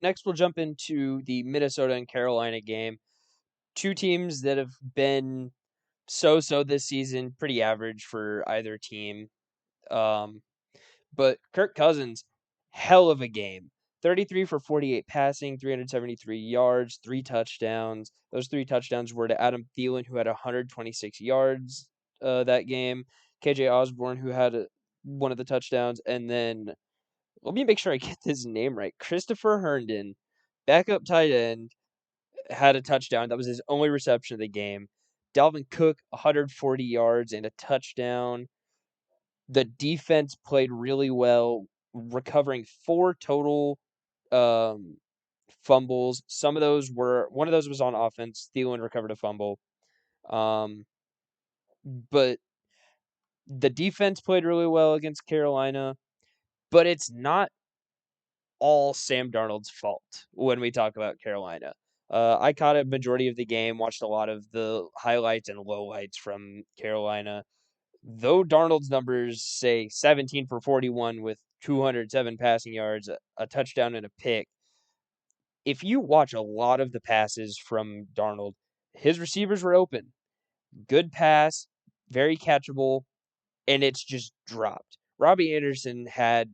next we'll jump into the Minnesota and Carolina game. Two teams that have been so this season, pretty average for either team. Um, but Kirk Cousins, hell of a game. 33 for 48 passing, 373 yards, 3 touchdowns. Those 3 touchdowns were to Adam Thielen, who had 126 yards that game. KJ Osborne, who had one of the touchdowns. And then, let me make sure I get this name right. Christopher Herndon, backup tight end, had a touchdown. That was his only reception of the game. Dalvin Cook, 140 yards and a touchdown. The defense played really well, recovering 4 total um, fumbles. One of those was on offense. Thielen recovered a fumble. Um, but the defense played really well against Carolina, but it's not all Sam Darnold's fault when we talk about Carolina. I caught a majority of the game, watched a lot of the highlights and lowlights from Carolina. Though Darnold's numbers say 17 for 41 with 207 passing yards, a touchdown, and a pick, if you watch a lot of the passes from Darnold, his receivers were open. Good pass, very catchable, and it's just dropped. Robbie Anderson had,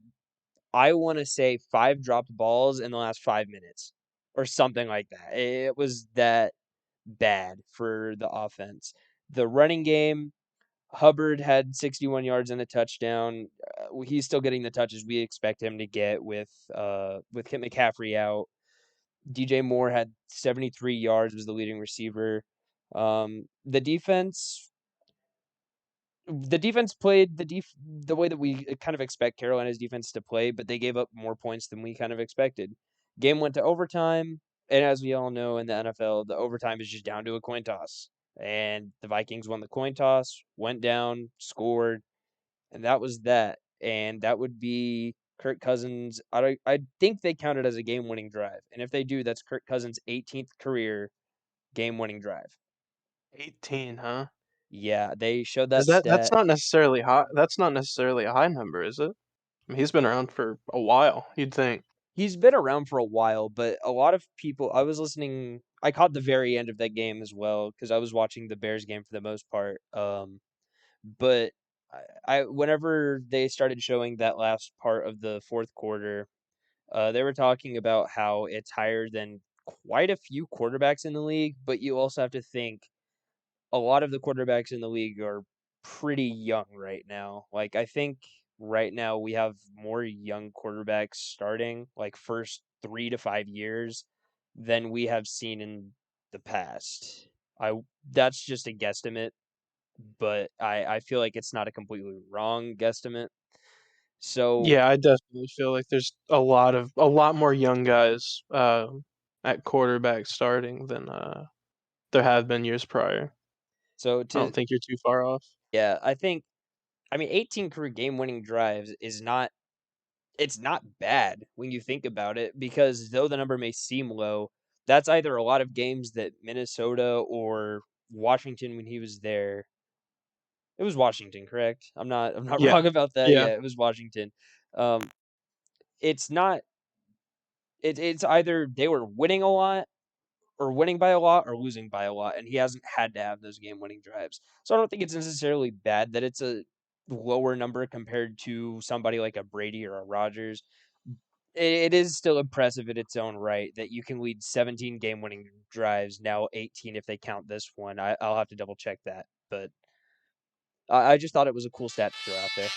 I want to say, 5 dropped balls in the last 5 minutes or something like that. It was that bad for the offense. The running game, Hubbard had 61 yards and a touchdown. He's still getting the touches we expect him to get with McAffery out. DJ Moore had 73 yards, was the leading receiver. The defense played the way that we kind of expect Carolina's defense to play, but they gave up more points than we kind of expected. Game went to overtime, and as we all know in the NFL, the overtime is just down to a coin toss. And the Vikings won the coin toss, went down, scored, and that was that. And that would be Kirk Cousins. I think they count it as a game-winning drive, and if they do, that's Kirk Cousins' 18th career game-winning drive. 18, huh? Yeah, they showed Is that that's stat. not necessarily high. That's not necessarily a high number, is it? I mean, he's been around for a while, you'd think. He's been around for a while, but a lot of people. I caught the very end of that game as well because I was watching the Bears game for the most part. But whenever they started showing that last part of the fourth quarter, they were talking about how it's higher than quite a few quarterbacks in the league, but you also have to think a lot of the quarterbacks in the league are pretty young right now. Like, I think right now we have more young quarterbacks starting, like first 3 to 5 years, than we have seen in the past. I That's just a guesstimate, but I feel like it's not a completely wrong guesstimate. So Yeah, I definitely feel like there's a lot more young guys at quarterback starting than there have been years prior. so I to don't think you're too far off. Yeah, I mean 18 career game winning drives is not it's not bad when you think about it because though the number may seem low, that's either a lot of games that Minnesota or Washington when he was there. It was Washington, correct? I'm not Yeah. wrong about that. Yeah. Yeah, it was Washington. Um it's not it's either they were winning a lot or winning by a lot or losing by a lot, and he hasn't had to have those game winning drives. So I don't think it's necessarily bad that it's a lower number compared to somebody like a Brady or a Rodgers. It is still impressive in its own right that you can lead 17 game winning drives, now 18 if they count this one. I'll have to double check that, but I just thought it was a cool stat to throw out there.